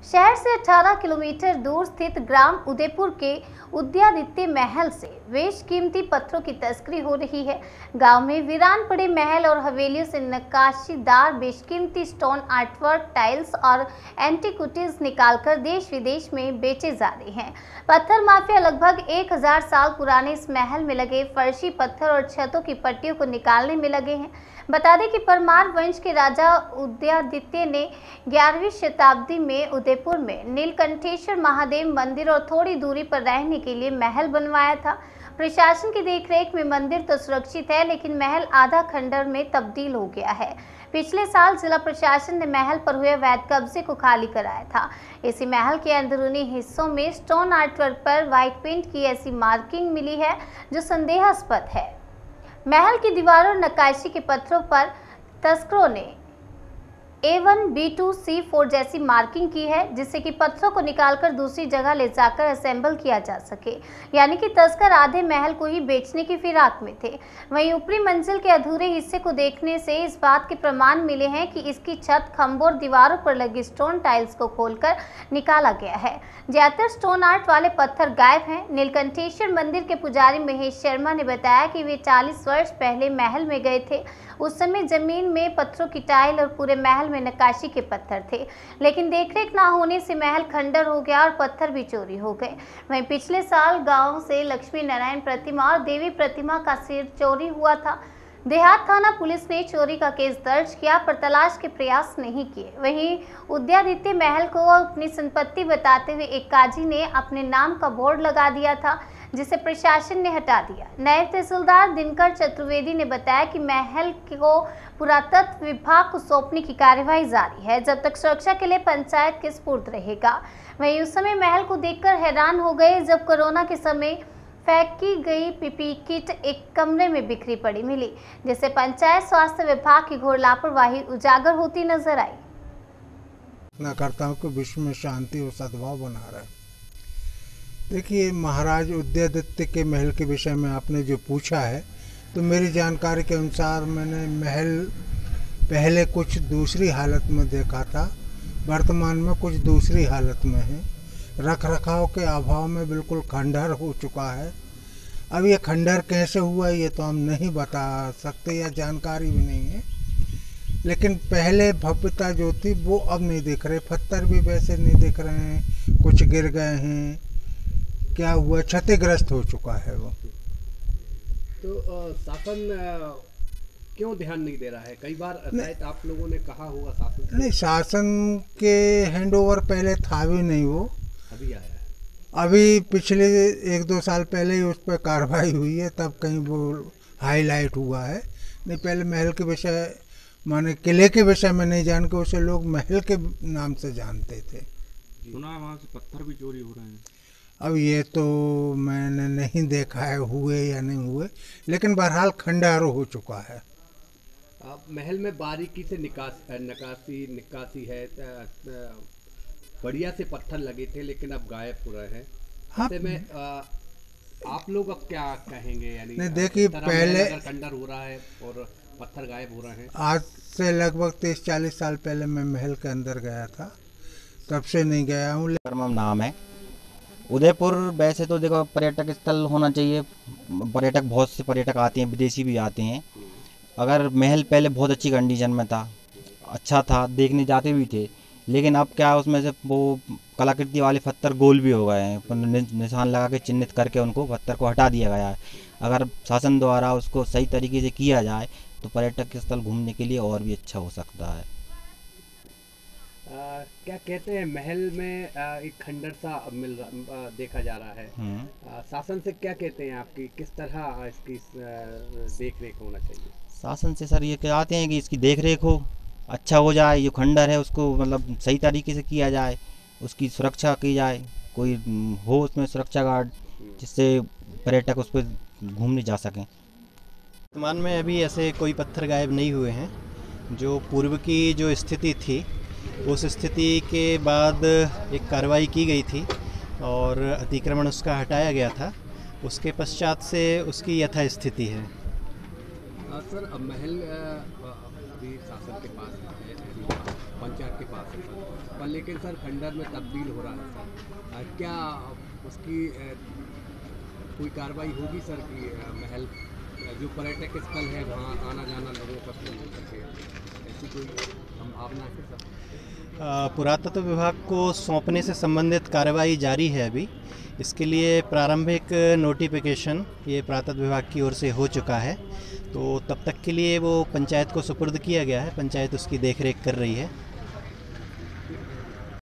शहर से 18 किलोमीटर दूर स्थित ग्राम उदयपुर के उद्यादित्य महल से बेशकीमती पत्थरों की तस्करी हो रही है। गांव में वीरान पड़े महल और हवेलियों से नक्काशीदार बेशकीमती स्टोन आर्टवर्क, टाइल्स और एंटीक्विटीज निकालकर देश विदेश में बेचे जा रहे हैं। पत्थर माफिया लगभग 1000 साल पुराने इस महल में लगे फर्शी पत्थर और छतों की पट्टियों को निकालने में लगे हैं। बता दें कि परमार वंश के राजा उदयादित्य ने 11वीं शताब्दी में उदयपुर में नीलकंठेश्वर महादेव मंदिर और थोड़ी दूरी पर रहने के लिए महल बनवाया था। प्रशासन की देखरेख में मंदिर तो सुरक्षित है, लेकिन महल आधा खंडर में तब्दील हो गया है। पिछले साल जिला प्रशासन ने महल पर हुए अवैध कब्जे को खाली कराया था। इसी महल के अंदरूनी हिस्सों में स्टोन आर्टवर्क पर व्हाइट पेंट की ऐसी मार्किंग मिली है जो संदेहास्पद है। महल की दीवारों और नक्काशी के पत्थरों पर तस्करों ने A1, B2, C4 जैसी मार्किंग की है, जिससे कि पत्थरों को निकालकर दूसरी जगह ले जाकर असेंबल किया जा सके। यानी कि तस्कर आधे महल को ही बेचने की फिराक में थे। वहीं ऊपरी मंजिल के अधूरे हिस्से को देखने से इस बात के प्रमाण मिले हैं कि इसकी छत, खंभों और दीवारों पर लगी स्टोन टाइल्स को खोलकर निकाला गया है। ज्यादातर स्टोन आर्ट वाले पत्थर गायब हैं। नीलकंठेश्वर मंदिर के पुजारी महेश शर्मा ने बताया कि वे 40 वर्ष पहले महल में गए थे। उस समय जमीन में पत्थरों की टाइल और पूरे महल में नक्काशी के पत्थर थे, लेकिन देखरेख ना होने से महल खंडर हो गया और पत्थर भी चोरी हो गए। वहीं पिछले साल गांव से लक्ष्मी नारायण प्रतिमा और देवी प्रतिमा का सिर चोरी हुआ था। देहात थाना पुलिस ने चोरी का केस दर्ज किया, पर तलाश के प्रयास नहीं किए। वहीं उद्यादित्य महल को अपनी संपत्ति बताते हुए एक काजी ने अपने नाम का बोर्ड लगा दिया था, जिसे प्रशासन ने हटा दिया। नायब तहसीलदार दिनकर चतुर्वेदी ने बताया कि महल को पुरातत्व विभाग को सौंपने की कार्यवाही जारी है, जब तक सुरक्षा के लिए पंचायत के सुपुर्द रहेगा। वहीं उस समय महल को देखकर हैरान हो गए जब कोरोना के समय फेंकी गई पीपीई किट एक कमरे में बिखरी पड़ी मिली, जिससे पंचायत स्वास्थ्य विभाग की घोर लापरवाही उजागर होती नजर आई। मैं करता हूँ कि विश्व में शांति और सद्भाव बना रहे। देखिए, महाराज उदयादित्य के महल के विषय में आपने जो पूछा है, तो मेरी जानकारी के अनुसार मैंने महल पहले कुछ दूसरी हालत में देखा था, वर्तमान में कुछ दूसरी हालत में है। रख रखाव के अभाव में बिल्कुल खंडहर हो चुका है। अब ये खंडहर कैसे हुआ ये तो हम नहीं बता सकते, या जानकारी भी नहीं है, लेकिन पहले भव्यता जो थी वो अब नहीं दिख रहे। पत्थर भी वैसे नहीं दिख रहे हैं, कुछ गिर गए हैं, क्या हुआ, क्षतिग्रस्त हो चुका है वो। तो शासन क्यों ध्यान नहीं दे रहा है? कई बार शायद आप लोगों ने कहा होगा शासन नहीं, शासन के हैंडओवर पहले था भी नहीं, वो अभी आया है। अभी पिछले 1-2 साल पहले ही उस पर कार्रवाई हुई है, तब कहीं वो हाईलाइट हुआ है। नहीं, पहले महल के विषय माने किले के विषय में नहीं जान के उसे लोग महल के नाम से जानते थे। सुना है वहाँ से पत्थर भी चोरी हो रहे हैं। अब ये तो मैंने नहीं देखा है हुए या नहीं हुए, लेकिन बहरहाल खंडहर हो चुका है। महल में बारीकी से निकासी है, बढ़िया से पत्थर लगे थे, लेकिन अब गायब हो रहे हैं। हाँ, ऐसे में आप लोग अब क्या कहेंगे? यानी नहीं, देखिए, पहले खंडहर हो रहा है और पत्थर गायब हो रहे हैं। आज से लगभग 30-40 साल पहले मैं महल के अंदर गया था, तब से नहीं गया हूँ। परमार नाम है। उदयपुर वैसे तो देखो पर्यटक स्थल होना चाहिए, पर्यटक बहुत से पर्यटक आते हैं, विदेशी भी आते हैं। अगर महल पहले बहुत अच्छी कंडीशन में था, अच्छा था, देखने जाते भी थे, लेकिन अब क्या उसमें से वो कलाकृति वाले पत्थर गोल भी हो गए हैं, निशान लगा के चिन्हित करके उनको पत्थर को हटा दिया गया है। अगर शासन द्वारा उसको सही तरीके से किया जाए तो पर्यटक स्थल घूमने के लिए और भी अच्छा हो सकता है। क्या कहते हैं, महल में एक खंडर सा देखा जा रहा है। शासन से क्या कहते हैं आपकी, किस तरह इसकी देख रेख होना चाहिए? शासन से सर ये कहते हैं कि इसकी देख रेख हो, अच्छा हो जाए, जो खंडर है उसको मतलब सही तरीके से किया जाए, उसकी सुरक्षा की जाए, कोई हो उसमें सुरक्षा गार्ड, जिससे पर्यटक उस पर घूमने जा सकें। वर्तमान में अभी ऐसे कोई पत्थर गायब नहीं हुए हैं। जो पूर्व की जो स्थिति थी, उस स्थिति के बाद एक कार्रवाई की गई थी और अतिक्रमण उसका हटाया गया था। उसके पश्चात से उसकी यथास्थिति है। सर, महल अभी शासन के पास है, पंचायत के पास है सर, पर लेकिन सर खंडर में तब्दील हो रहा है सर, क्या उसकी कोई कार्रवाई होगी सर कि महल जो पर्यटक स्थल है वहाँ आना जाना लोगों का शुरू हो सके, ऐसी कोई संभावना है सर? पुरातत्व विभाग को सौंपने से संबंधित कार्रवाई जारी है अभी। इसके लिए प्रारंभिक नोटिफिकेशन ये पुरातत्व विभाग की ओर से हो चुका है, तो तब तक के लिए वो पंचायत को सुपुर्द किया गया है। पंचायत उसकी देखरेख कर रही है।